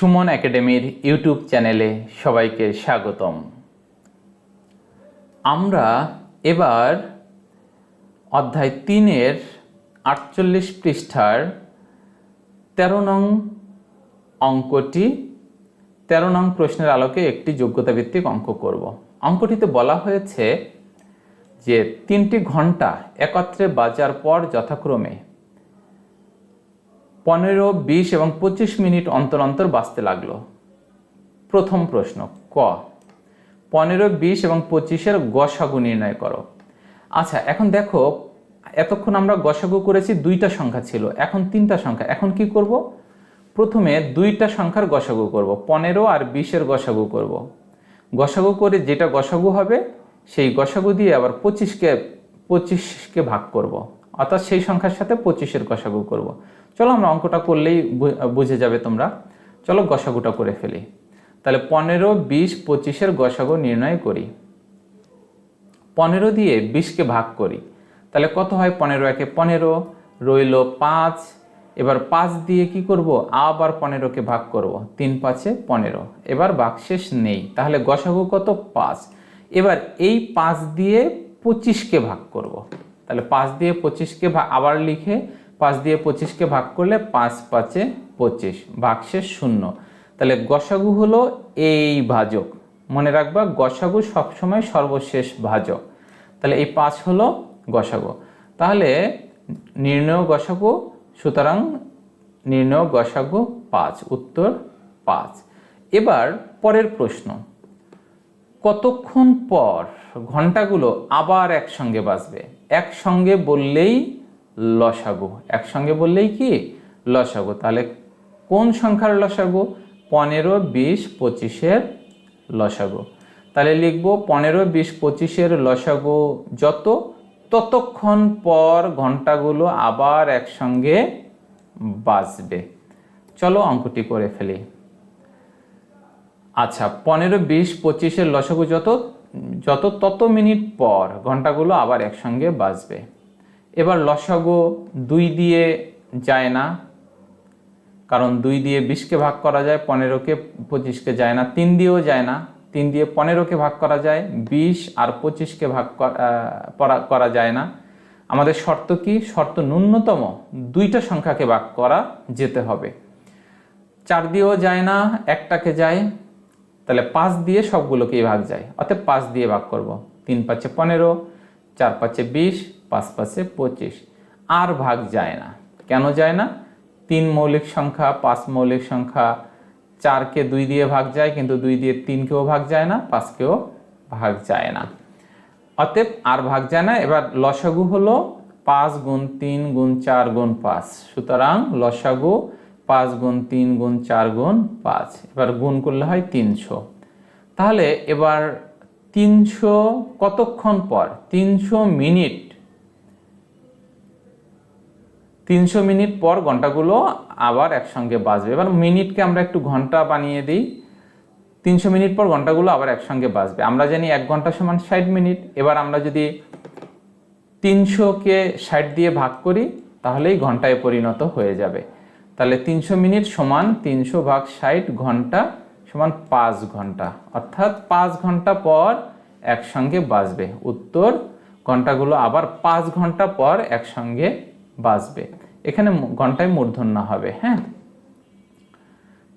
সুমন একাডেমির ইউটিউব চ্যানেলে সবাইকে স্বাগতম। আমরা এবার অধ্যায় 3-এর 48 পৃষ্ঠার 13 নং অঙ্কটি 13 নং প্রশ্নের আলোকে একটি যোগ্যতা ভিত্তিক অঙ্ক করব। অঙ্কটিতে বলা হয়েছে যে 3টি ঘন্টা একত্রে বাজার পর যথাক্রমে 15, 20 এবং 25 মিনিট অন্তর অন্তর বাজতে লাগলো। প্রথম প্রশ্ন ক, 15, 20 এবং 25-এর গসাগু নির্ণয় করো। আচ্ছা, এখন দেখো, এতক্ষণ আমরা গসাগু করেছি, 2টা সংখ্যা ছিল, এখন 3টা সংখ্যা। এখন কি করব? প্রথমে 2টা সংখ্যার গসাগু করব, 15 আর 20-এর গসাগু করব। গসাগু করে যেটা গসাগু হবে সেই গসাগু দিয়ে আবার 25কে ভাগ করব, অর্থাৎ সেই সংখ্যার সাথে 25-এর গসাগু করব। চলো আমরা অঙ্কটা করলেই বুঝে যাবে তোমরা। চলো গসাগুটা করে ফেলি। তাহলে 15, 20, 25-এর গসাগু নির্ণয় করি। 15 দিয়ে 20কে ভাগ করি, তাহলে কত হয়? 15 একে 15, রইল 5। এবার 5 দিয়ে কি করব? আবার 15কে ভাগ করব, 3 5-এ 15। এবার ভাগশেষ নেই, তাহলে গসাগু কত? 5। এবার এই 5 দিয়ে 25কে ভাগ করব, তাহলে 5 দিয়ে 25কে আবার লিখে 5 দিয়ে 25কে ভাগ করলে 5 5-এ 25, ভাগশেষ 0। তাহলে গসাগু হলো এই ভাজক। মনে রাখবা, গসাগু সবসময় সর্বশেষ ভাজক। তাহলে এই 5 হলো গসাগু। তাহলে নির্ণয় গসাগু, সুতরাং নির্ণয় গসাগু 5, উত্তর 5। এবার পরের প্রশ্ন, কতক্ষণ পর ঘন্টাগুলো আবার একসঙ্গে বাজবে? একসঙ্গে বললেই লসাগু, একসঙ্গে বললেই কি? লসাগু। তাহলে কোন সংখ্যার লসাগু? 15, 20, 25-এর লসাগু। তাহলে লিখব 15, 20, 25-এর লসাগু যত, ততক্ষণ পর ঘন্টাগুলো আবার একসঙ্গে বাজবে। চলো অঙ্কটি করে ফেলি। আচ্ছা, 15, 20, 25-এর লসাগু যত তত মিনিট পর ঘন্টাগুলো আবার একসঙ্গে বাজবে। এবার লসাগু 2 দিয়ে যায় না, কারণ 2 দিয়ে 20কে ভাগ করা যায়, 15কে 25কে যায় না। 3 দিয়েও যায় না, 3 দিয়ে 15কে ভাগ করা যায়, 20 আর 25কে ভাগ করা যায় না। আমাদের শর্ত কি? শর্ত ন্যূনতম 2টা সংখ্যাকে ভাগ করা যেতে হবে। 4 দিয়েও যায় না, একটাকে যায়, তাহলে 5 দিয়ে সবগুলোকেই ভাগ যায়, অর্থাৎ 5 দিয়ে ভাগ করব। 3 5-এ 15, 4 5-এ 20, 5 5-এ 25। আর ভাগ যায় না। কেন যায় না? 3 মৌলিক সংখ্যা, 5 মৌলিক সংখ্যা। 4কে 2 দিয়ে ভাগ যায়, কিন্তু 2 দিয়ে 3কেও ভাগ যায় না, 5কেও ভাগ যায় না, অতএব আর ভাগ যায় না। এবার লসাগু হলো 5 গুণ 3 গুণ 4 গুণ 5, সুতরাং লসাগু 5 গুণ 3 গুণ 4 গুণ 5। এবার গুণ করলে হয় 300। তাহলে এবার 300 কতক্ষণ পর? 300 মিনিট। 300 মিনিট পর ঘন্টাগুলো আবার একসঙ্গে বাজবে। এবার মিনিটকে আমরা একটু ঘন্টা বানিয়ে দিই। 300 মিনিট পর ঘন্টাগুলো আবার একসঙ্গে বাজবে। আমরা জানি 1 ঘন্টা সমান 60 মিনিট। এবার আমরা যদি 300কে 60 দিয়ে ভাগ করি, তাহলেই ঘন্টায় পরিণত হয়ে যাবে। তাহলে 300 মিনিট সমান 300 ভাগ 60, ঘন্টা সমান 5 ঘন্টা, অর্থাৎ 5 ঘন্টা পর একসঙ্গে বাজবে। উত্তর, ঘন্টাগুলো আবার 5 ঘন্টা পর একসঙ্গে বাজবে। এখানে ঘন্টায় মূর্ধন্য হবে। হ্যাঁ,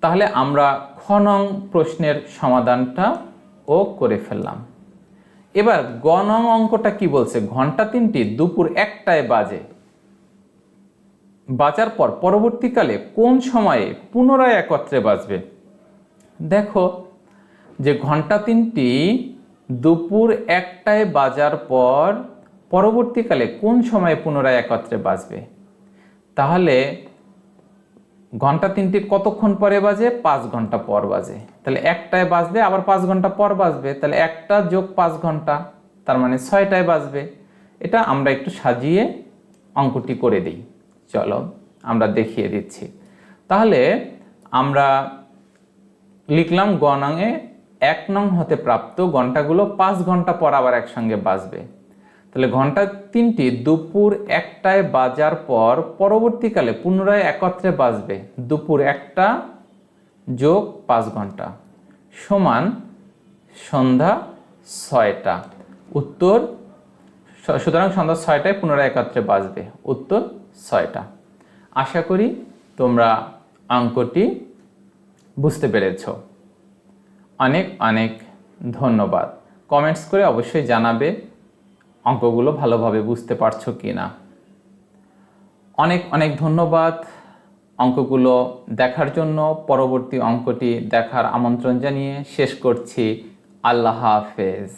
তাহলে আমরা খ নং প্রশ্নের সমাধানটা করে ফেললাম। এবার গ নং অঙ্কটা কি বলছে? ঘন্টা 3টি দুপুর 1টায় বাজে। বাজার পর পরবর্তীকালে কোন সময়ে পুনরায় একত্রে বাজবে? দেখো যে ঘন্টা 3টি দুপুর 1টায় বাজার পর পরবর্তীকালে কোন সময়ে পুনরায় একত্রে বাজবে? তাহলে ঘন্টা 3টি কতক্ষণ পরে বাজে? 5 ঘন্টা পর বাজে। তাহলে 1টায় বাজলে আবার 5 ঘন্টা পর বাজবে, তাহলে 1টা যোগ 5 ঘন্টা, তার মানে 6টায় বাজবে। এটা আমরা একটু সাজিয়ে অঙ্কটি করে দিই। চলো আমরা দেখিয়ে দিচ্ছি। তাহলে আমরা লিখলাম গ নংয়ে 1 নং হতে প্রাপ্ত ঘন্টাগুলো 5 ঘন্টা পর আবার একসঙ্গে বাজবে। তাহলে ঘন্টা 3টি দুপুর 1টায় বাজার পর পরবর্তীকালে পুনরায় একত্রে বাজবে। দুপুর 1টা যোগ 5 ঘন্টা সমান সন্ধ্যা 6টা। উত্তর, সুতরাং সন্ধ্যা 6টায় পুনরায় একত্রে বাজবে। উত্তর 6টা। আশা করি তোমরা অঙ্কটি বুঝতে পেরেছ। অনেক অনেক ধন্যবাদ। কমেন্টস করে অবশ্যই জানাবে অঙ্কগুলো ভালোভাবে বুঝতে পারছো কি না। অনেক অনেক ধন্যবাদ অঙ্কগুলো দেখার জন্য। পরবর্তী অঙ্কটি দেখার আমন্ত্রণ জানিয়ে শেষ করছি। আল্লাহ হাফেজ।